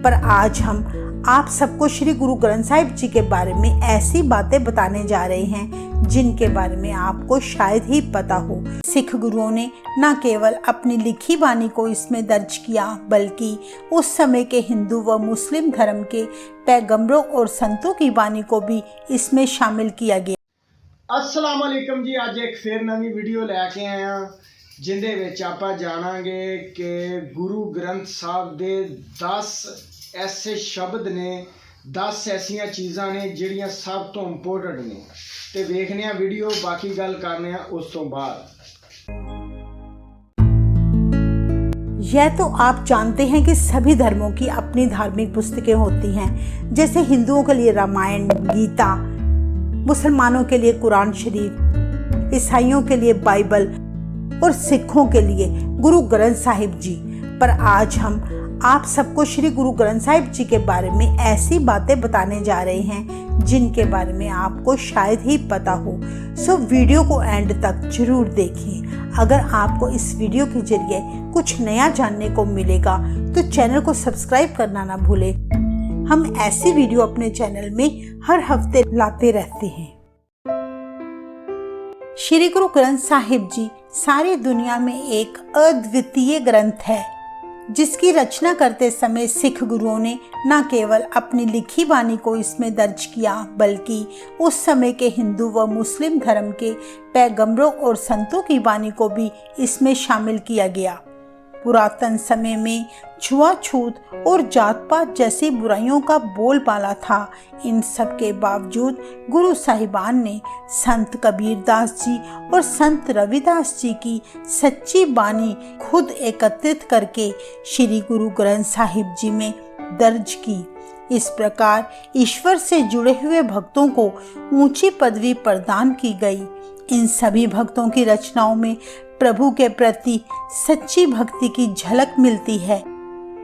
पर आज हम आप सबको श्री गुरु ग्रंथ साहिब जी के बारे में ऐसी बातें बताने जा रहे हैं जिनके बारे में आपको शायद ही पता हो। सिख गुरुओं ने न केवल अपनी लिखी वाणी को इसमें दर्ज किया, बल्कि उस समय के हिंदू व मुस्लिम धर्म के पैगंबरों और संतों की वाणी को भी इसमें शामिल किया गया। अस्सलाम वालेकुम जी, अज एक फिर नवी वीडियो लैके आए हैं जिंदे विच आपां जाणांगे कि गुरु ग्रंथ साहब दे 10 ऐसे शब्द ने, 10 ऐसियां चीज़ां ने जिहड़ियां सब तो इंपोर्टेंट ने। ते वेखने आ वीडियो, बाकी गल करने उस तो बाद। यह तो आप जानते हैं कि सभी धर्मों की अपनी धार्मिक पुस्तकें होती हैं, जैसे हिंदुओं के लिए रामायण, गीता, मुसलमानों के लिए कुरान शरीफ, ईसाइयों के लिए बाइबल और सिखों के लिए गुरु ग्रंथ साहिब जी। पर आज हम आप सबको श्री गुरु ग्रंथ साहिब जी के बारे में ऐसी बातें बताने जा रहे हैं जिनके बारे में आपको शायद ही पता हो। सो वीडियो को एंड तक जरूर देखें। अगर आपको इस वीडियो के जरिए कुछ नया जानने को मिलेगा तो चैनल को सब्सक्राइब करना ना भूलें। हम ऐसी वीडियो अपने चैनल में हर हफ्ते लाते रहते हैं। श्री गुरु ग्रंथ साहिब जी सारी दुनिया में एक अद्वितीय ग्रंथ है, जिसकी रचना करते समय सिख गुरुओं ने न केवल अपनी लिखी वाणी को इसमें दर्ज किया, बल्कि उस समय के हिंदू व मुस्लिम धर्म के पैगंबरों और संतों की वाणी को भी इसमें शामिल किया गया। पुरातन समय में छुआछूत और जात पात जैसी बुराइयों का बोलबाला था। इन सब के बावजूद गुरु साहिबान ने संत कबीरदास जी और संत रविदास जी की सच्ची बानी खुद एकत्रित करके श्री गुरु ग्रंथ साहिब जी में दर्ज की। इस प्रकार ईश्वर से जुड़े हुए भक्तों को ऊंची पदवी प्रदान की गई। इन सभी भक्तों की रचनाओं में प्रभु के प्रति सच्ची भक्ति की झलक मिलती है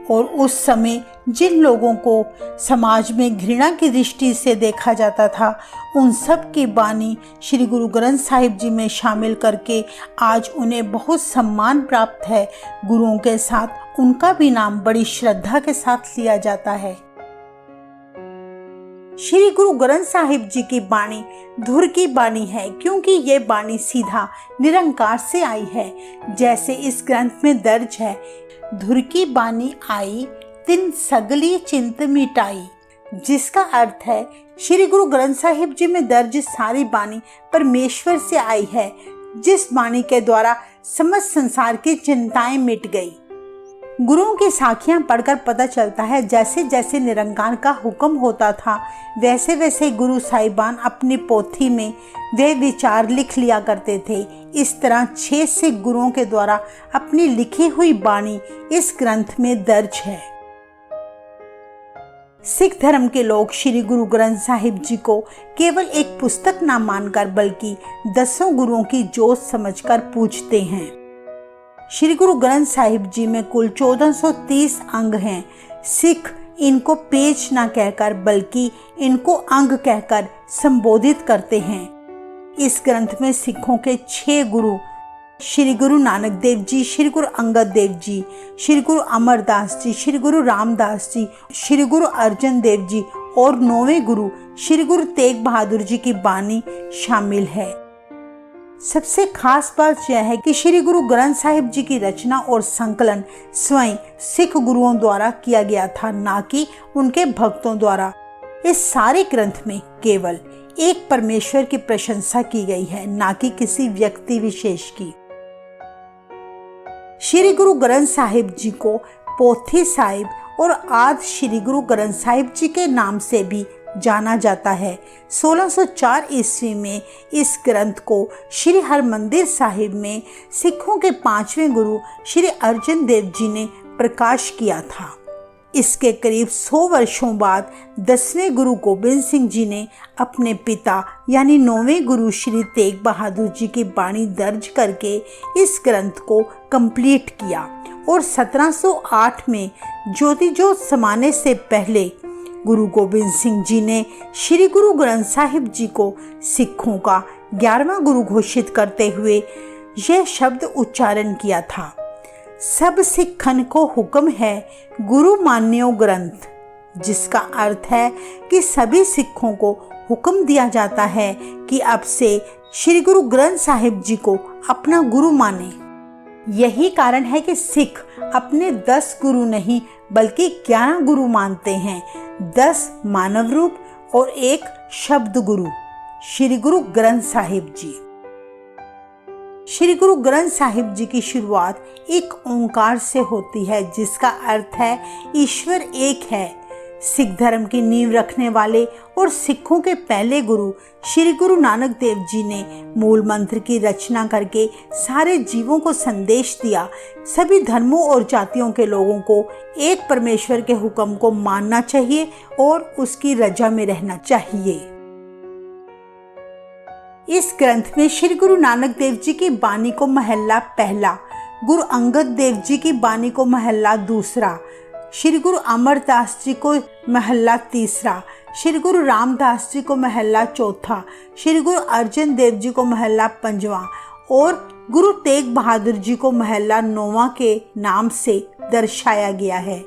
और उस समय जिन लोगों को समाज में घृणा की दृष्टि से देखा जाता था, उन सब की बानी श्री गुरु ग्रंथ साहिब जी में शामिल करके आज उन्हें बहुत सम्मान प्राप्त है। गुरुओं के साथ उनका भी नाम बड़ी श्रद्धा के साथ लिया जाता है। श्री गुरु ग्रंथ साहिब जी की बाणी धुर की बाणी है, क्योंकि ये बाणी सीधा निरंकार से आई है। जैसे इस ग्रंथ में दर्ज है, धुर की बाणी आई तिन सगली चिंत मिटाई, जिसका अर्थ है श्री गुरु ग्रंथ साहिब जी में दर्ज सारी बाणी परमेश्वर से आई है, जिस बाणी के द्वारा समस्त संसार की चिंताएं मिट गई। गुरुओं की साखियां पढ़कर पता चलता है, जैसे जैसे निरंकार का हुक्म होता था, वैसे वैसे गुरु साहिबान अपनी पोथी में वे विचार लिख लिया करते थे। इस तरह 6 सिख गुरुओं के द्वारा अपनी लिखी हुई बाणी इस ग्रंथ में दर्ज है। सिख धर्म के लोग श्री गुरु ग्रंथ साहिब जी को केवल एक पुस्तक न मानकर बल्कि 10 गुरुओं की जोत समझकर पूजते हैं। श्री गुरु ग्रंथ साहिब जी में कुल 1430 अंग हैं। सिख इनको पेज ना कहकर बल्कि इनको अंग कहकर संबोधित करते हैं। इस ग्रंथ में सिखों के 6 गुरु श्री गुरु नानक देव जी, श्री गुरु अंगद देव जी, श्री गुरु अमरदास जी, श्री गुरु रामदास जी, श्री गुरु अर्जन देव जी और 9वें गुरु श्री गुरु तेग बहादुर जी की बानी शामिल है। सबसे खास बात यह है कि श्री गुरु ग्रंथ साहिब जी की रचना और संकलन स्वयं सिख गुरुओं द्वारा किया गया था, ना कि उनके भक्तों द्वारा। इस सारे ग्रंथ में केवल एक परमेश्वर की प्रशंसा की गई है, ना कि किसी व्यक्ति विशेष की। श्री गुरु ग्रंथ साहिब जी को पोथी साहिब और आदि श्री गुरु ग्रंथ साहिब जी के नाम से भी जाना जाता है। 1604 ईस्वी में इस ग्रंथ को श्री हरमंदिर साहिब में सिखों के 5वें गुरु श्री अर्जन देव जी ने प्रकाश किया था। इसके करीब 100 वर्षों बाद 10वें गुरु गोबिंद सिंह जी ने अपने पिता यानी 9वें गुरु श्री तेग बहादुर जी की बाणी दर्ज करके इस ग्रंथ को कंप्लीट किया और 1708 में ज्योति जोत समाने से पहले गुरु गोबिंद सिंह जी ने श्री गुरु ग्रंथ साहिब जी को सिखों का 11वां गुरु घोषित करते हुए यह शब्द उच्चारण किया था, सब सिखन को हुक्म है गुरु मान्यो ग्रंथ, जिसका अर्थ है कि सभी सिखों को हुक्म दिया जाता है कि अब से श्री गुरु ग्रंथ साहिब जी को अपना गुरु माने। यही कारण है कि सिख अपने 10 गुरु नहीं बल्कि 11 गुरु मानते हैं। 10 मानव रूप और 1 शब्द गुरु, श्री गुरु ग्रंथ साहिब जी। श्री गुरु ग्रंथ साहिब जी की शुरुआत एक ओंकार से होती है, जिसका अर्थ है ईश्वर एक है। सिख धर्म की नींव रखने वाले और सिखों के पहले गुरु श्री गुरु नानक देव जी ने मूल मंत्र की रचना करके सारे जीवों को संदेश दिया। सभी धर्मों और जातियों के लोगों को एक परमेश्वर के हुक्म को मानना चाहिए और उसकी रजा में रहना चाहिए। इस ग्रंथ में श्री गुरु नानक देव जी की बानी को महला पहला, गुरु अंगद देव जी की बानी को महला दूसरा, श्री गुरु अमरदास जी को महला तीसरा, श्री गुरु रामदास जी को महला चौथा, श्री गुरु अर्जन देव जी को महला पंजवा और गुरु तेग बहादुर जी को महला 9वां के नाम से दर्शाया गया है।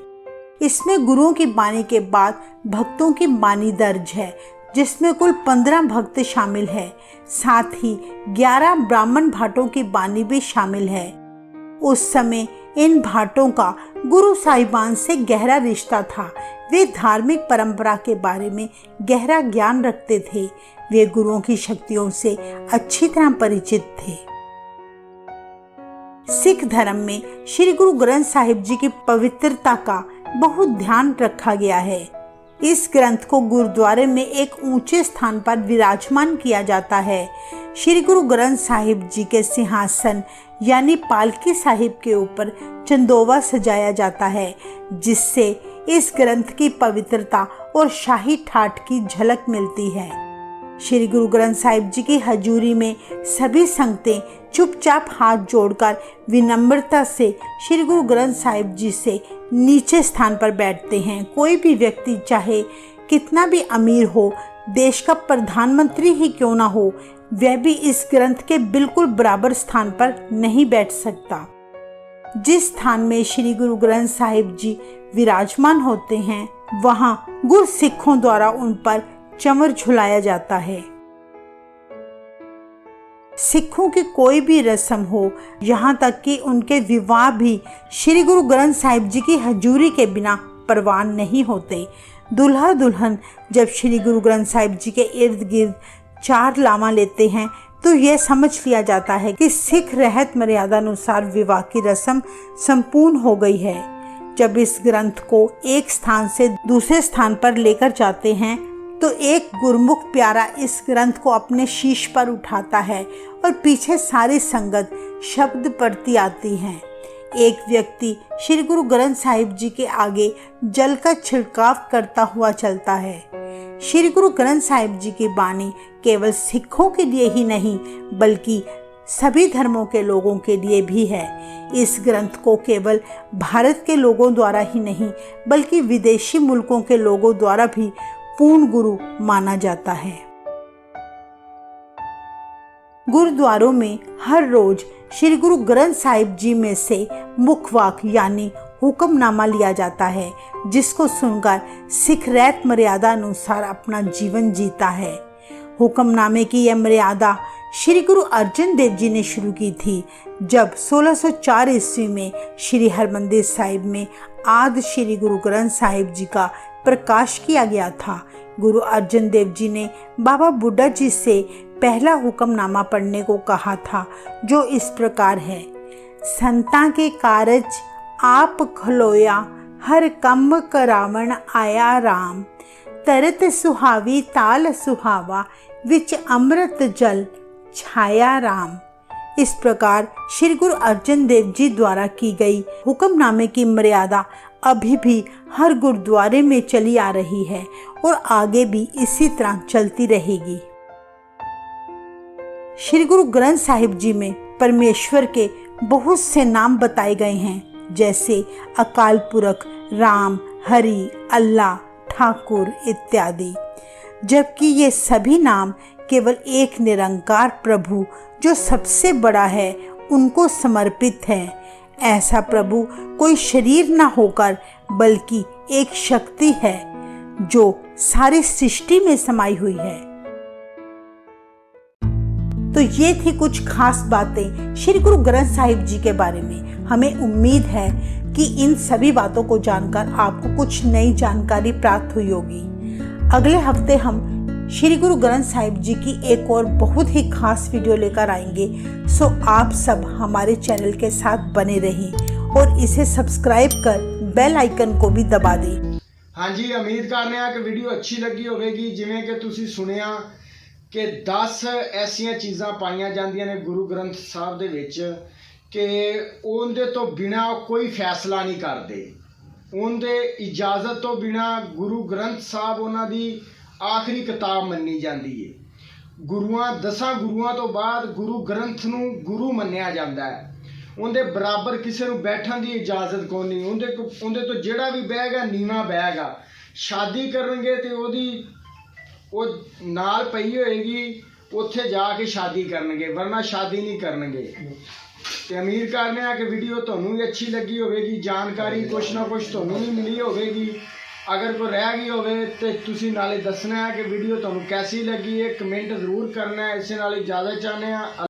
इसमें गुरुओं की बानी के बाद भक्तों की बानी दर्ज है, जिसमें कुल 15 भक्त शामिल है। साथ ही 11 ब्राह्मण भाटों की बानी भी शामिल है। उस समय इन भाटों का गुरु साहिबान से गहरा रिश्ता था। वे धार्मिक परंपरा के बारे में गहरा ज्ञान रखते थे। वे गुरुओं की शक्तियों से अच्छी तरह परिचित थे। सिख धर्म में श्री गुरु ग्रंथ साहिब जी की पवित्रता का बहुत ध्यान रखा गया है। इस ग्रंथ को गुरुद्वारे में एक ऊंचे स्थान पर विराजमान किया जाता है। श्री गुरु ग्रंथ साहिब जी के सिंहासन यानी पालकी साहिब के ऊपर चंदोवा सजाया जाता है, जिससे इस ग्रंथ की पवित्रता और शाही ठाठ की झलक मिलती है। श्री गुरु ग्रंथ साहिब जी की हजूरी में सभी संगतें चुपचाप हाथ जोड़कर विनम्रता से श्री गुरु ग्रंथ साहिब जी से नीचे स्थान पर बैठते हैं। कोई भी व्यक्ति चाहे कितना भी अमीर हो, देश का प्रधानमंत्री ही क्यों ना हो, वह भी इस ग्रंथ के बिल्कुल बराबर स्थान पर नहीं बैठ सकता। जिस स्थान में श्री गुरु ग्रंथ साहिब जी विराजमान होते हैं, वहां गुर सिखों द्वारा उन पर चंवर झुलाया जाता है। सिखों की कोई भी रस्म हो, यहाँ तक कि उनके विवाह भी श्री गुरु ग्रंथ साहिब जी की हजूरी के बिना परवान नहीं होते। दूल्हा दुल्हन जब श्री गुरु ग्रंथ साहिब जी के इर्द गिर्द 4 लामा लेते हैं तो यह समझ लिया जाता है कि सिख रहत मर्यादा अनुसार विवाह की रस्म संपूर्ण हो गई है। जब इस ग्रंथ को एक स्थान से दूसरे स्थान पर लेकर जाते हैं तो एक गुरमुख प्यारा इस ग्रंथ को अपने शीश पर उठाता है और पीछे सारी संगत शब्द पढ़ती आती है। एक व्यक्ति श्री गुरु ग्रंथ साहिब जी के आगे जल का छिड़काव करता हुआ चलता है। श्री गुरु ग्रंथ साहिब जी की बानी केवल सिखों के लिए ही नहीं बल्कि सभी धर्मों के लोगों के लिए भी है। इस ग्रंथ को केवल भारत के लोगों द्वारा ही नहीं बल्कि विदेशी मुल्कों के लोगों द्वारा भी पूर्ण गुरु माना जाता है। गुरुद्वारों में हर रोज श्री गुरु ग्रंथ साहिब जी में से मुखवाक यानी हुक्मनामा लिया जाता है, जिसको सुनकर सिख रहत मर्यादा अनुसार अपना जीवन जीता है। हुक्मनामे की यह मर्यादा श्री गुरु अर्जन देव जी ने शुरू की थी, जब 1604 ईस्वी में श्री हरमंदिर साहिब में आदि श्री गुरु ग्रंथ साहिब जी का प्रकाश किया गया था। गुरु अर्जन देव जी ने बाबा बुड्ढा जी से पहला हुक्मनामा पढ़ने को कहा था, जो इस प्रकार है। संता के कारज आप खलोया, हर कम करावण आया राम, तरत सुहावी ताल सुहावा, विच अमृत जल छाया राम। इस प्रकार श्री गुरु अर्जन देव जी द्वारा की गई हुक्मनामे की मर्यादा अभी भी हर गुरुद्वारे में चली आ रही है और आगे भी इसी तरह चलती रहेगी। श्री गुरु ग्रंथ साहिब जी में परमेश्वर के बहुत से नाम बताए गए हैं, जैसे अकाल पुरख, राम, हरि, अल्लाह, ठाकुर इत्यादि, जबकि ये सभी नाम केवल एक निरंकार प्रभु जो सबसे बड़ा है उनको समर्पित है। ऐसा प्रभु कोई शरीर ना होकर बल्कि एक शक्ति है जो सारी सृष्टि में समाई हुई है। तो ये थी कुछ खास बातें श्री गुरु ग्रंथ साहिब जी के बारे में। हमें उम्मीद है कि इन सभी बातों को जानकर आपको कुछ नई जानकारी प्राप्त हुई होगी। अगले हफ्ते हम श्री गुरु ग्रंथ साहिब जी की एक और बहुत ही खास वीडियो लेकर आएंगे। सो आप सब हमारे चैनल के साथ बने रहें और इसे सब्सक्राइब कर बेल आइकन को भी दबा दें। हाँ जी, उम्मीद करने कि वीडियो अच्छी लगी होगी। जिवें कि तुसी सुनिया कि 10 ऐसियां चीज़ां पाईयां जांदियां ने गुरु ग्रंथ साहब दे विच कि उनदे तो बिना कोई फैसला नहीं करते। उनदे इजाज़त तो बिना गुरु ग्रंथ साहब उन्हां दी आखिरी किताब मन्नी जाती है। गुरुआं 10 गुरुआं तो बाद गुरु ग्रंथ नूं गुरु मन्निया जाता है। उनके बराबर किसी नूं बैठण की इजाज़त कोई नहीं। उनके तो जिहड़ा भी बहेगा नीवा बहेगा। शादी करनगे तो ओदी वो नाल पई होएगी, उत्थे जाके शादी करनगे, वरना शादी नहीं करनगे। तो उम्मीद करने कि वीडियो तुहानूं भी अच्छी लगी होगी, जानकारी कुछ ना कुछ तुहानूं भी मिली होगी। अगर कोई रह गई होवे तो तुसी नाले दसना है कि वीडियो तुहानूं कैसी लगी है, कमेंट जरूर करना है। इस नाल इजाज़त चाहते हैं।